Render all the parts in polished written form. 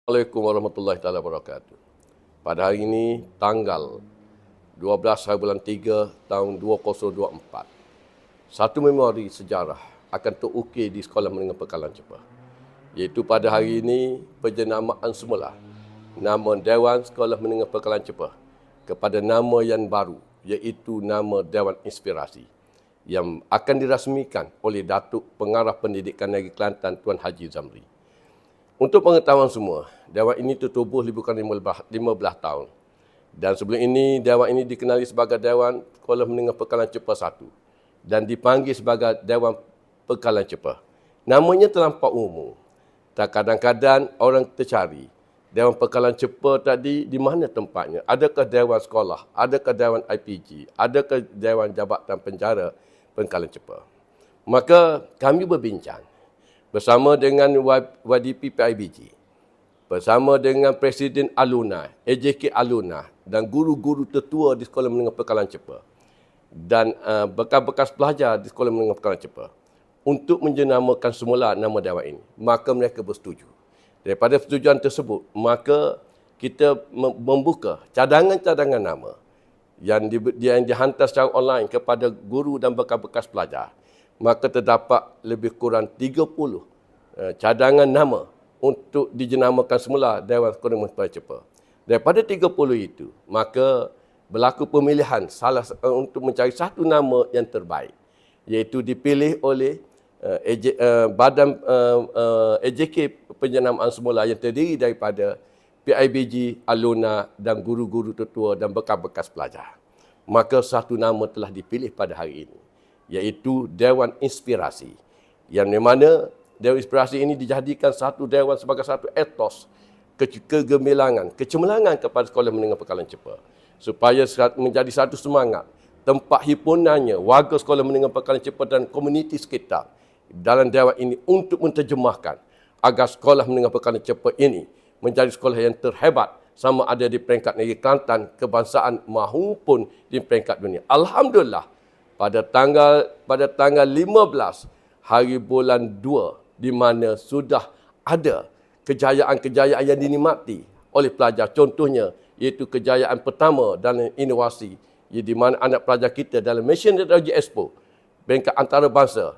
Assalamualaikum warahmatullahi taala wabarakatuh. Pada hari ini tanggal 12 hari bulan 3 tahun 2024. Satu memori sejarah akan terukir di Sekolah Menengah Pekalan Cepah. Iaitu pada hari ini penjenamaan semula nama Dewan Sekolah Menengah Pekalan Cepah kepada nama yang baru, iaitu nama Dewan Inspirasi yang akan dirasmikan oleh Datuk Pengarah Pendidikan Negeri Kelantan Tuan Haji Zamri. Untuk pengetahuan semua, Dewan ini tertubuh lebih kurang 15 tahun. Dan sebelum ini, Dewan ini dikenali sebagai Dewan Sekolah Menengah Pekalan Cepah 1 dan dipanggil sebagai Dewan Pekalan Cepah. Namanya terlampau umum. Kadang-kadang orang tercari, Dewan Pekalan Cepah tadi di mana tempatnya? Adakah Dewan Sekolah? Adakah Dewan IPG? Adakah Dewan Jabatan Penjara Pekalan Cepah? Maka kami berbincang bersama dengan YDP PIBG, bersama dengan Presiden Aluna, AJK Aluna dan guru-guru tertua di Sekolah Menengah Pekalan Cepah dan bekas-bekas pelajar di Sekolah Menengah Pekalan Cepah untuk menjenamakan semula nama Dewan ini. Maka mereka bersetuju. Daripada persetujuan tersebut, maka kita membuka cadangan-cadangan nama yang dihantar secara online kepada guru dan bekas-bekas pelajar. Maka terdapat lebih kurang 30 cadangan nama untuk dijenamakan semula Dewan Sekolah Menengah Pekalan Cepah. Daripada 30 itu, maka berlaku pemilihan untuk mencari satu nama yang terbaik, iaitu dipilih oleh Badan AJK penjenamaan semula yang terdiri daripada PIBG, Aluna dan guru-guru tertua dan bekas-bekas pelajar. Maka satu nama telah dipilih pada hari ini, iaitu Dewan Inspirasi, yang mana Dewan Inspirasi ini dijadikan satu dewan sebagai satu etos kegemilangan, kecemerlangan kepada Sekolah Menengah Pekalan Cepah, supaya menjadi satu semangat tempat himpunannya warga Sekolah Menengah Pekalan Cepah dan komuniti sekitar dalam dewan ini untuk menterjemahkan agar Sekolah Menengah Pekalan Cepah ini menjadi sekolah yang terhebat sama ada di peringkat negeri Kelantan, kebangsaan maupun di peringkat dunia. Alhamdulillah, pada tanggal 15 hari bulan 2, di mana sudah ada kejayaan-kejayaan yang dinikmati oleh pelajar. Contohnya, iaitu kejayaan pertama dalam inovasi, di mana anak pelajar kita dalam Malaysian Technology Expo, peringkat antarabangsa,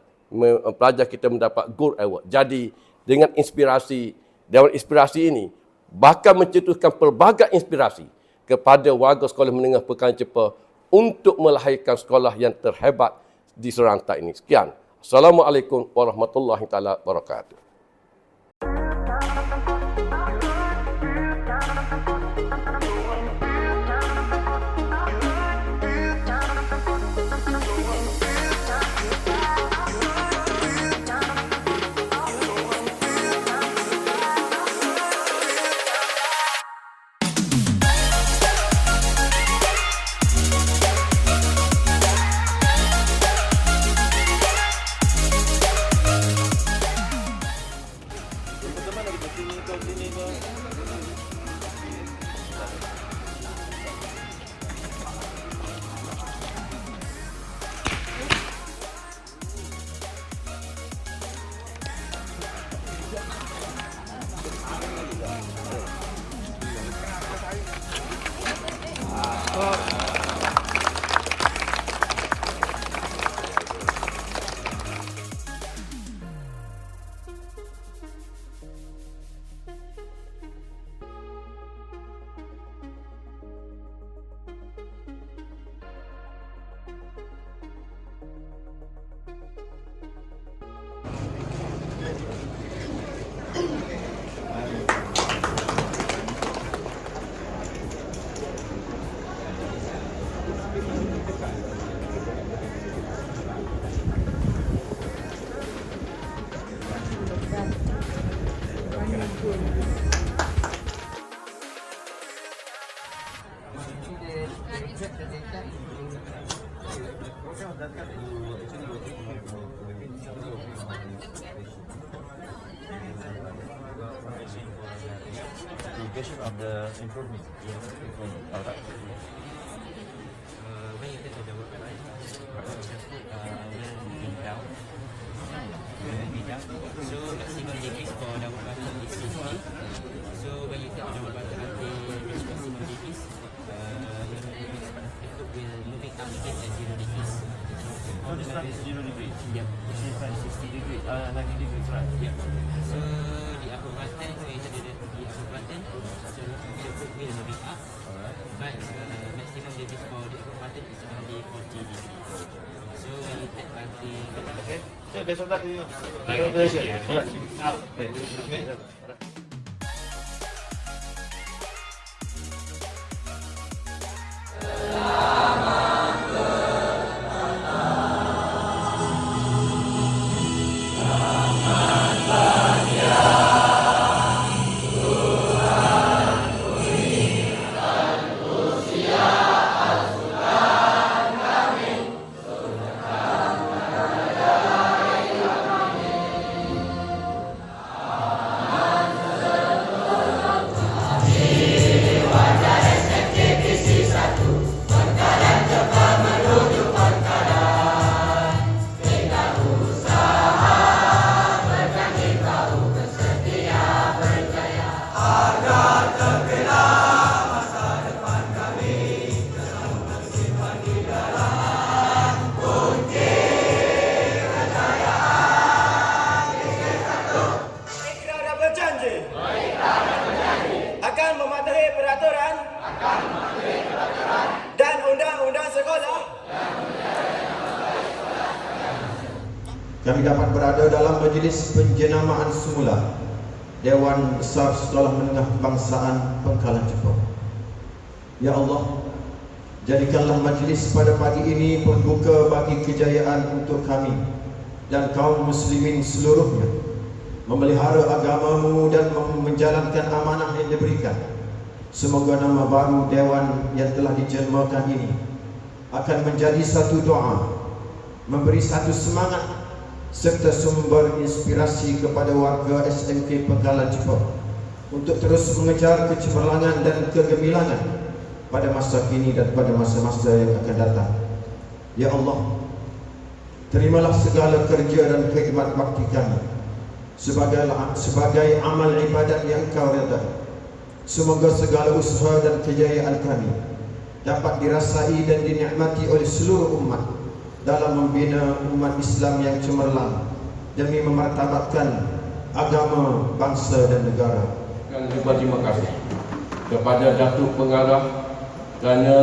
pelajar kita mendapat Gold Award. Jadi, dengan inspirasi, Dewan Inspirasi ini bakal mencetuskan pelbagai inspirasi kepada warga Sekolah Menengah Pekalan Cepah untuk melahirkan sekolah yang terhebat di serentak ini. Sekian. Assalamualaikum warahmatullahi taala wabarakatuh. Question of the improvement. Alright. When you take the work, right? When you down, So maximum degrees for the work is 50. So is 0 degrees. Yep. This is 60 degrees. 90 degrees, right? Yep. So di upper button, kita ada di upper button. So the foot will moving up. Alright. But maximum degrees for the upper button is only 40 degrees. So when you tap until Okay. So besok tak you. Alright. akan mematuhi peraturan dan undang-undang sekolah. Kami dapat berada dalam majlis penjenamaan semula Dewan Besar Sekolah Menengah Kebangsaan Pengkalan Jepun. Ya Allah, jadikanlah majlis pada pagi ini pembuka bagi kejayaan untuk kami dan kaum muslimin seluruhnya, memelihara agamamu dan menjalankan amanah yang diberikan. Semoga nama baru Dewan yang telah dijelmakan ini akan menjadi satu doa, memberi satu semangat serta sumber inspirasi kepada warga SMK Pengkalan Jepun untuk terus mengejar kecemerlangan dan kegemilangan pada masa kini dan pada masa-masa yang akan datang. Ya Allah, terimalah segala kerja dan khidmat bakti kami sebagai amal ibadat yang Engkau redai. Semoga segala usaha dan kejayaan kami dapat dirasai dan dinikmati oleh seluruh umat dalam membina umat Islam yang cemerlang demi memartabatkan agama, bangsa dan negara. Dan juga terima kasih kepada Datuk Pengarah kerana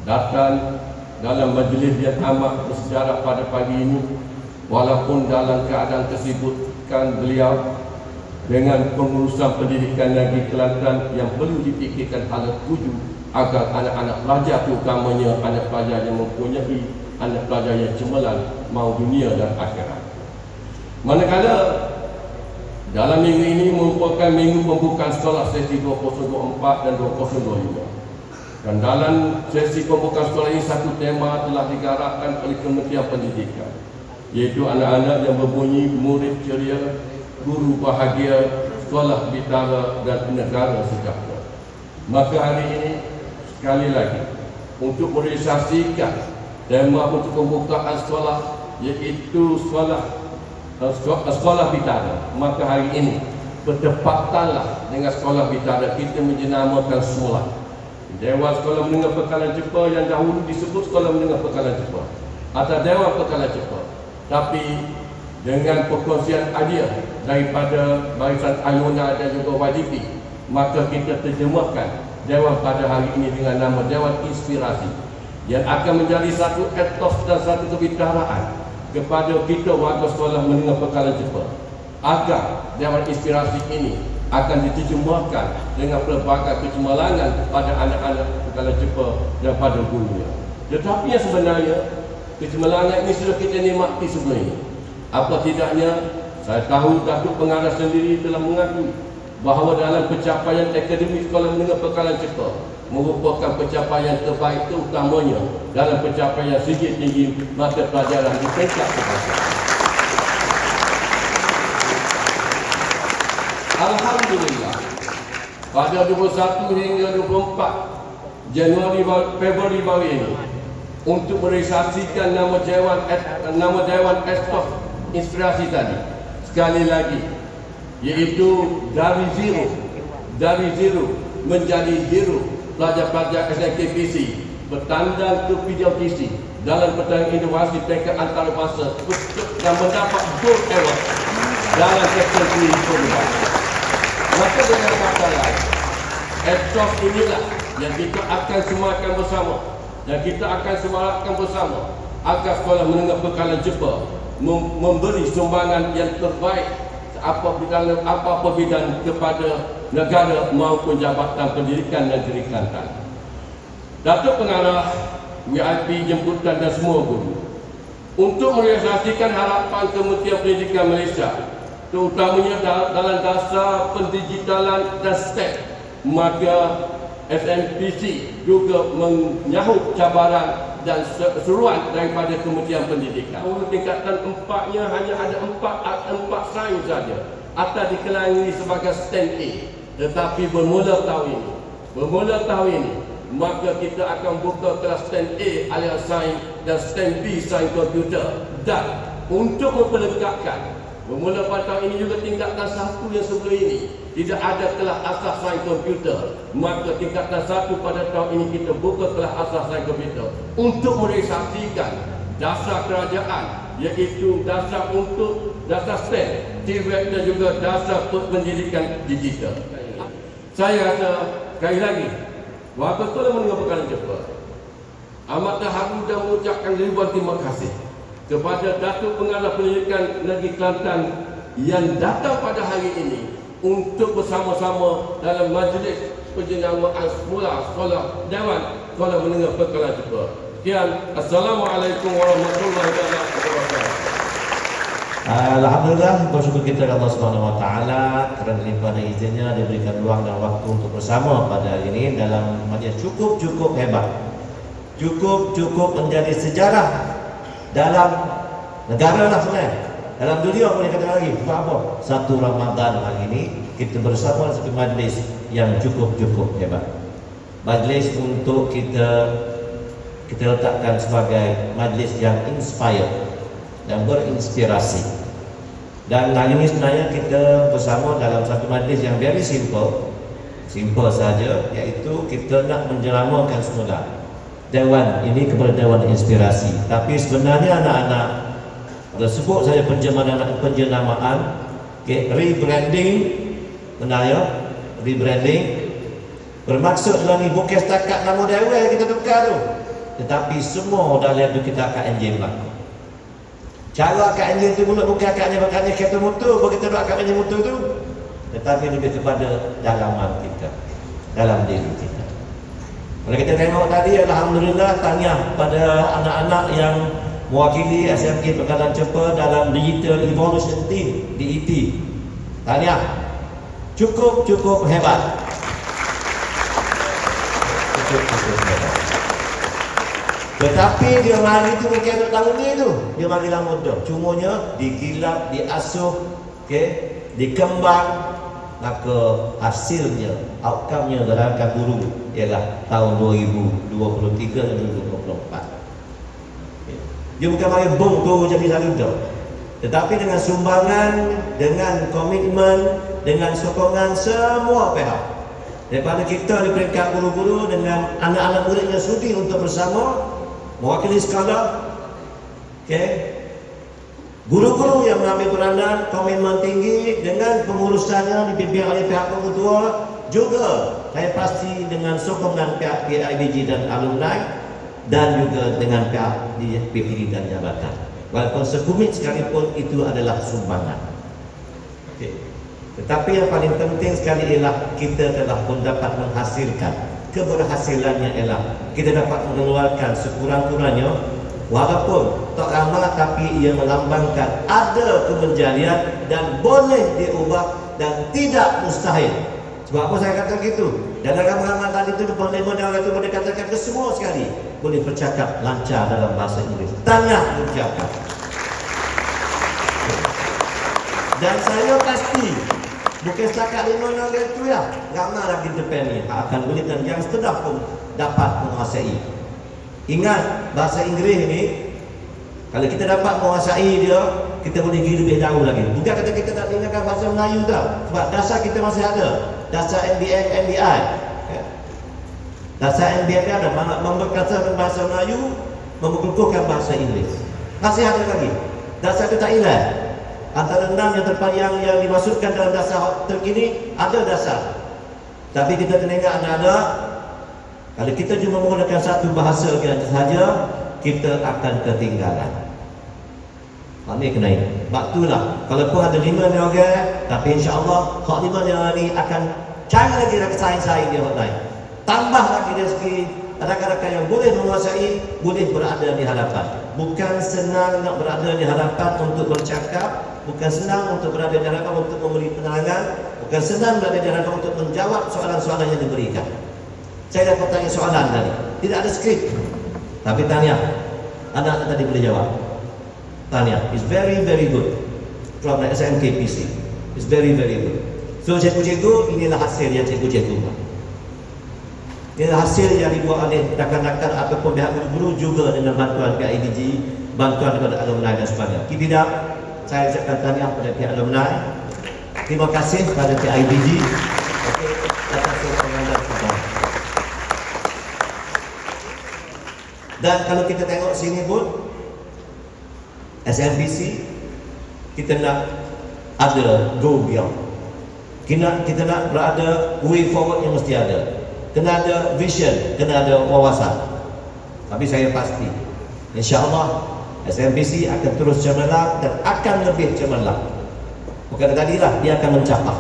datang dalam majlis yang amat bersejarah pada pagi ini, walaupun dalam keadaan kesibukan beliau dengan pengurusan pendidikan negeri Kelantan yang perlu dipikirkan hal tuju agar anak-anak pelajar, terutamanya anak pelajar yang mempunyai anak pelajar yang cemerlang mahu dunia dan akhirat. Manakala dalam minggu ini merupakan minggu pembukaan sekolah sesi 2024 dan 2025. Dan dalam sesi pembukaan sekolah ini satu tema telah digarapkan oleh Kementerian Pendidikan, iaitu anak-anak yang berbunyi murid ceria, guru bahagia, sekolah bintara dan negara sejahtera. Maka hari ini sekali lagi untuk merealisasikan tema untuk pembukaan sekolah, iaitu sekolah bintara, maka hari ini bertepatanlah dengan sekolah bintara kita menjenamakan semula Dewan Sekolah Menengah Pengkalan Jepun yang dahulu disebut Sekolah Menengah Pengkalan Jepun atau Dewan Pengkalan Jepun. Tapi dengan perkongsian idea daripada Barisan Ayona dan juga YDP, maka kita terjemahkan Dewan pada hari ini dengan nama Dewan Inspirasi, yang akan menjadi satu etos dan satu kebitaraan kepada kita warga sekolah menengah Pengkalan Jepun, agar Dewan Inspirasi ini akan diterjemahkan dengan pelbagai kecemerlangan pada anak-anak Pengkalan Jepun dan pada gurunya. Tetapi yang sebenarnya kecemerlangan ini sudah kita nikmati sebelum ini. Apa tidaknya, saya tahu Datuk Pengarah sendiri telah mengakui bahawa dalam pencapaian akademik sekolah menengah Pengkalan Jepun merupakan pencapaian terbaik, terutamanya dalam pencapaian segi tinggi mata pelajaran di peringkat kebangsaan. Alhamdulillah, pada 21 hingga 24 Februari baru ini, untuk merealisasikan nama Dewan Estos Inspirasi tadi, sekali lagi, iaitu dari zero menjadi hero, pelajar-pelajar SMKPC bertandang ke PJTC dalam pertandingan inovasi tingkat antarabangsa dan mendapat gold award dalam kategori formula. Maka dengan kata lain, etos inilah yang kita akan sematkan bersama dan kita akan semangatkan bersama agar sekolah menengah bekalan Jepun memberi sumbangan yang terbaik apa bidang kepada negara maupun jabatan pendidikan dan perikatan. Datuk Pengarah, VIP jemputan dan semua guru untuk merealisasikan harapan Kementerian Pendidikan Malaysia, terutamanya dalam dasar pendigitalan dan STEM, maka SMPC juga menyahut cabaran dan seruan daripada Kementerian Pendidikan. Untuk tingkatan 4-nya hanya ada 4 sains saja atau dikenali sebagai STEM A. Tetapi bermula tahun ini maka kita akan buka kelas STEM A alias sains dan STEM B sains komputer. Dan untuk memperlengkapkan, bermula pada tahun ini juga tingkatan 1 yang sebelum ini tidak ada kelas asas sains komputer, maka tingkatan 1 pada tahun ini kita buka kelas asas sains komputer untuk merealisasikan dasar kerajaan, iaitu dasar untuk dasar STEM, TVET dan juga dasar pendidikan digital. Saya rasa sekali lagi bahawa Ketua Menengah Bekalan Jepun amat terharu dan mengucapkan ribuan terima kasih kepada Datuk Pengarah Pendidikan Negeri Kelantan yang datang pada hari ini untuk bersama-sama dalam majlis penjenamaan semula sekolah Dewan Sekolah Menengah Bekalan Jepun. Sekian, Assalamualaikum warahmatullahi wabarakatuh. Alhamdulillah, bersyukur kita kepada Allah Subhanahu Wa Taala kerana limpah dan izinnya diberikan ruang dan waktu untuk bersama pada hari ini dalam majlis cukup hebat, cukup menjadi sejarah dalam negara lah sebenarnya, dalam dunia boleh kata lagi. Apa? Satu Ramadan hari ini kita bersama satu majlis yang cukup hebat. Majlis untuk kita letakkan sebagai majlis yang inspired dan berinspirasi. Dan hari ini sebenarnya kita bersama dalam satu majlis yang very simple saja, iaitu kita nak menjelamakan semula Dewan ini kepada Dewan Inspirasi. Tapi sebenarnya anak-anak kalau sebut saja penjenamaan, rebranding, rebranding bermaksud dalam ni bukan setakat nama Dewan kita tukar tu, tetapi semua dalam itu kita akan enjin lah. Cara akak enjin tu bukan akaknya kereta motor, begitu akak enjin motor tu, tetapi lebih kepada dalaman kita, dalam diri kita. Kalau kita tengok tadi, alhamdulillah, tahniah pada anak-anak yang mewakili SMK Bekalan Jepun dalam Digital Evolution Team DET. Tahniah, cukup hebat. Cukup hebat. Tetapi dia mari tu bukan untuk tahun ni tu, dia mari lah mudah. Cumanya digilap, diasuh, dikembang, maka hasilnya, outcome-nya dalam guru ialah tahun 2023 dan 2024. Dia bukan mari bom tu jadi satu tu, tetapi dengan sumbangan, dengan komitmen, dengan sokongan semua pihak. Daripada kita di peringkat guru-guru dengan anak-anak muridnya sudi untuk bersama mewakili sekolah, guru-guru yang mengambil peranan, komitmen tinggi dengan pengurusannya dipimpin oleh pihak pengetua, juga saya pasti dengan sokongan pihak PIBG dan alumni, dan juga dengan pihak PPD dan jabatan. Walaupun sekumit sekalipun itu adalah sumbangan. Tetapi yang paling penting sekali ialah kita telah pun dapat menghasilkan. Keberhasilannya ialah kita dapat mengeluarkan sekurang-kurangnya, walaupun tak ramah, tapi ia melambangkan ada kemenjadian dan boleh diubah dan tidak mustahil. Sebab apa saya kata gitu? Dan agama-agama tadi itu depan lima dan itu boleh katakan ke semua sekali boleh bercakap lancar dalam bahasa Inggeris. Tanya ucapkan. Dan saya pasti bukan setakat 5 orang itu ya, ramai lagi depan ni akan boleh dan yang sudah pun dapat menguasai. Ingat bahasa Inggeris ini, kalau kita dapat menguasai dia, kita boleh pergi lebih jauh lagi. Bukan kata kita tak tinggalkan bahasa Melayu tau, sebab dasar kita masih ada, dasar MBM, MBI. Dasar MBM ada berkata bahasa Melayu, mengukuhkan bahasa Inggeris. Masih ada lagi dasar ketakyilan. Antara 6 yang terpayang yang dimasukkan dalam dasar terkini ada dasar. Tapi kita kena ingat anak-anak, kalau kita cuma menggunakan satu bahasa saja, kita akan ketinggalan. Ini kena ingat. Sebab itulah, kalau pun ada 5 ni orang, tapi insya-Allah hak 5 ni akan cari lagi sains-sains dia hak lain. Tambah lagi dari segi rakan-rakan yang boleh menguasai, boleh berada di hadapan. Bukan senang nak berada di hadapan untuk bercakap, bukan senang untuk berada di hadapan untuk memberi penerangan, bukan senang berada di hadapan untuk menjawab soalan-soalan yang diberikan. Saya dapat tanya soalan tadi, tidak ada skrip, tapi tanya, anak tadi boleh jawab. Tanya, it's very good from the SMKPC. It's very good. So cikgu-cikgu, inilah hasil yang cikgu-cikgu buat. Inilah hasil yang dibuat oleh rakan-rakan ataupun pihak guru juga dengan bantuan PIBG, bantuan kepada alumni dan sebagainya. Tidak, saya ucapkan tahniah kepada pihak alumni. Terima kasih kepada PIBG atas sokongan dan support. Dan kalau kita tengok sini pun SMPC, kita nak ada go beyond. Kita nak berada way forward yang mesti ada. Kena ada vision, kena ada wawasan. Tapi saya pasti, insya-Allah SMPC akan terus cemerlang dan akan lebih cemerlang. Bukan tadilah dia akan mencapai.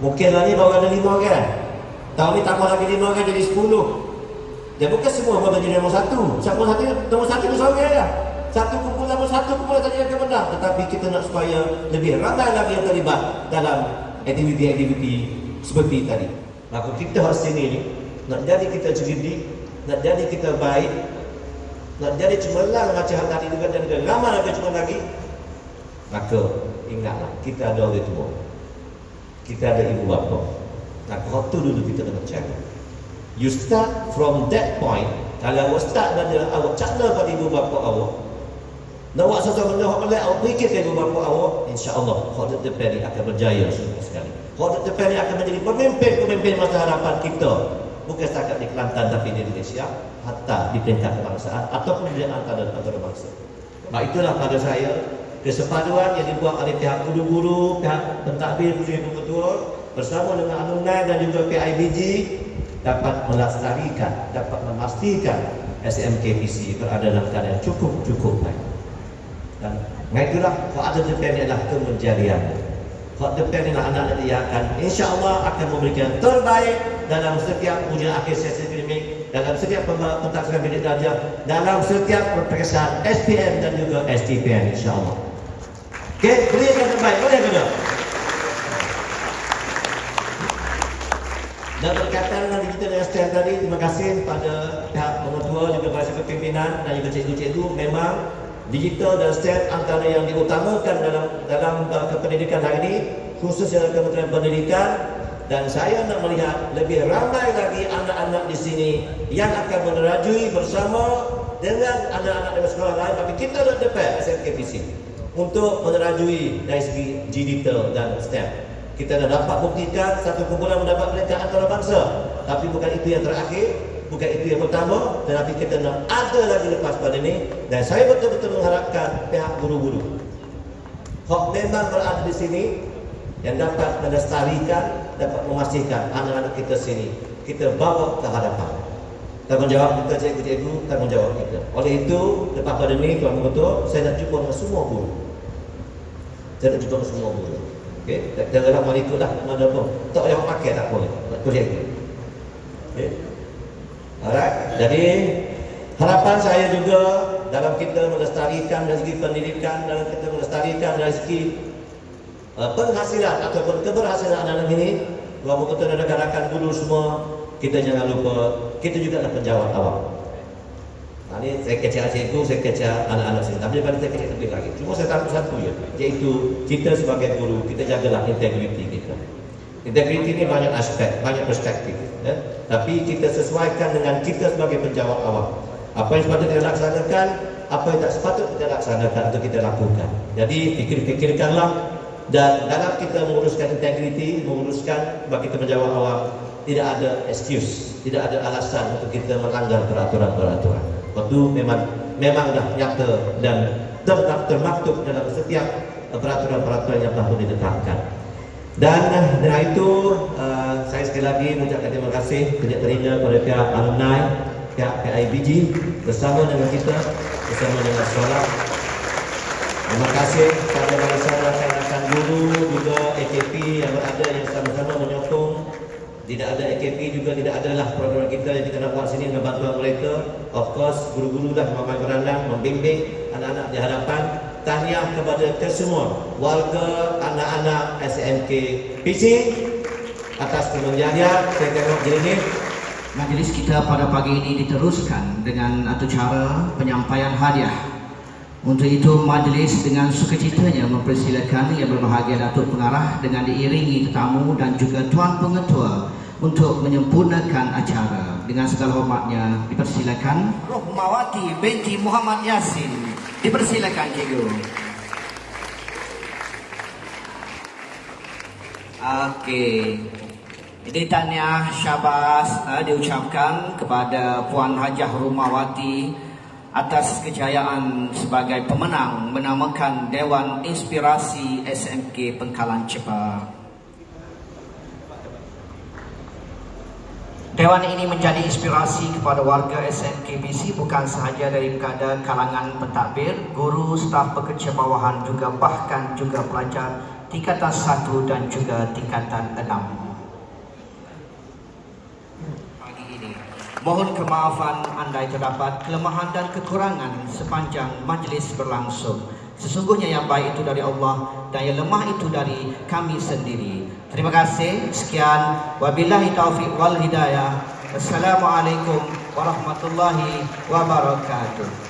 Mungkinlah ni baru ada 5 orang. Tahun ni tambah lagi 5 orang jadi 10. Dia bukan semua baru jadi nombor 1. Siapa nombor 1 tu seorang lah. Satu kumpulan tadi akan menang. Tetapi kita nak supaya lebih ramai lagi yang terlibat dalam aktiviti-aktiviti seperti tadi. Maka kita harus sini ni, nak jadi kita cerdik, nak jadi kita baik, nak jadi cemerlang macam tadi juga dan ramai lagi cuma lagi. Maka ingatlah, kita ada orang tua, kita ada ibu bapa. Maka waktu dulu kita kena cari. You start from that point. Kalau awak start pada awak cakap pada ibu bapa awak, nak buat sesuatu benda awak boleh awak fikir ke ibu bapa awak, insya-Allah khotbah depan ini akan berjaya semua sekali. Khotbah depan ini akan menjadi pemimpin masa hadapan kita, bukan setakat di Kelantan tapi di Indonesia, hatta di peringkat kebangsaan ataupun di antara bangsa. Nah, itulah pada saya kesepaduan yang dibuat oleh pihak guru-guru, pihak pentadbir, guru ketua bersama dengan alumni dan juga PIBG dapat melestarikan, dapat memastikan SMKPC berada dalam keadaan cukup baik. Dan itulah khotbah depan ini adalah kemenjadian. Khotbah depan ini anak-anak yang akan insya-Allah akan memberikan terbaik dalam setiap ujian akhir sesi akademik, dalam setiap pentaksaan bidik darjah, dalam setiap peperiksaan SPM dan juga STPM insya-Allah. Okey, berikan terbaik. Boleh ke tak? Dan berkaitan dengan digital STM tadi, terima kasih kepada pihak pengetua juga bahasa kepimpinan dan juga cikgu-cikgu. Memang digital dan STEM antara yang diutamakan dalam kependidikan hari ini, khususnya dalam Kementerian Pendidikan. Dan saya nak melihat lebih ramai lagi anak-anak di sini yang akan menerajui bersama dengan anak-anak dari sekolah lain. Tapi kita nak dapat SMKPC untuk menerajui dari segi digital dan STEM. Kita dah dapat buktikan satu kumpulan mendapat peringkat antarabangsa. Tapi bukan itu yang terakhir, bukan itu yang pertama, tetapi kita nak ada lagi lepas pada ini. Dan saya betul-betul mengharapkan pihak guru-guru hak memang berada di sini yang dapat melestarikan, dapat memastikan anak-anak kita sini kita bawa ke hadapan. Tanggungjawab kita cikgu-cikgu, tanggungjawab kita. Oleh itu, lepas pada ini Tuan Ketua, saya nak jumpa dengan semua guru. Saya nak jumpa dengan semua guru. Okey, janganlah mau ikutlah mana pun. Tak payah pakai tak boleh. Betul cikgu. Okey. Alright. Jadi harapan saya juga dalam kita melestarikan dari segi pendidikan, dalam kita melestarikan dari segi penghasilan ataupun keberhasilan anak-anak ini, Tuan Ketua dan rakan-rakan guru semua, kita jangan lupa kita juga adalah penjawat awam. Nah, ini saya kecil cikgu, saya kecil anak-anak sini. Tapi daripada saya kecil lebih lagi. Cuma saya tahu satu je, iaitu kita sebagai guru, kita jagalah integriti kita. Integriti ini banyak aspek, banyak perspektif. Ya? Tapi kita sesuaikan dengan kita sebagai penjawat awam. Apa yang sepatutnya kita laksanakan, apa yang tak sepatutnya kita laksanakan atau kita lakukan. Jadi fikir-fikirkanlah. Dan dalam kita menguruskan integriti, menguruskan bagi kita penjawat awam, tidak ada excuse, tidak ada alasan untuk kita melanggar peraturan-peraturan. Waktu memang memang dah nyata dan termaktub dalam setiap peraturan-peraturan yang telah ditetapkan. Dan dengan itu saya sekali lagi mengucapkan terima kasih kerja teringga kepada pihak alumni, pihak PIBG bersama dengan kita, bersama dengan sekolah. Terima kasih kepada barisan rakan-rakan guru juga AKP yang berada yang sama-sama menyokong. Tidak ada AKP juga tidak adalah program kita yang kita nak buat sini dengan bantuan mereka. Of course guru-guru dah memang berandang membimbing anak-anak di hadapan. Tahniah kepada kesemua warga anak-anak SMK PC atas kemenangan. Saya tengok jadi ni majlis kita pada pagi ini diteruskan dengan acara penyampaian hadiah. Untuk itu majlis dengan sukacitanya mempersilakan yang berbahagia Datuk Pengarah dengan diiringi tetamu dan juga Tuan Pengetua untuk menyempurnakan acara. Dengan segala hormatnya dipersilakan Rohmawati binti Muhammad Yasin. Dipersilakan Cikgu. Okey. Jadi tahniah syabas diucapkan kepada Puan Hajah Rumawati atas kejayaan sebagai pemenang menamakan Dewan Inspirasi SMK Pengkalan Cepa. Dewan ini menjadi inspirasi kepada warga SMK BC bukan sahaja daripada kalangan pentadbir, guru, staf pekerja bawahan juga bahkan juga pelajar tingkatan 1 dan juga tingkatan 6. Pagi ini mohon kemaafan andai terdapat kelemahan dan kekurangan sepanjang majlis berlangsung. Sesungguhnya yang baik itu dari Allah dan yang lemah itu dari kami sendiri. Terima kasih. Sekian. Wabillahi taufiq wal hidayah. Assalamualaikum warahmatullahi wabarakatuh.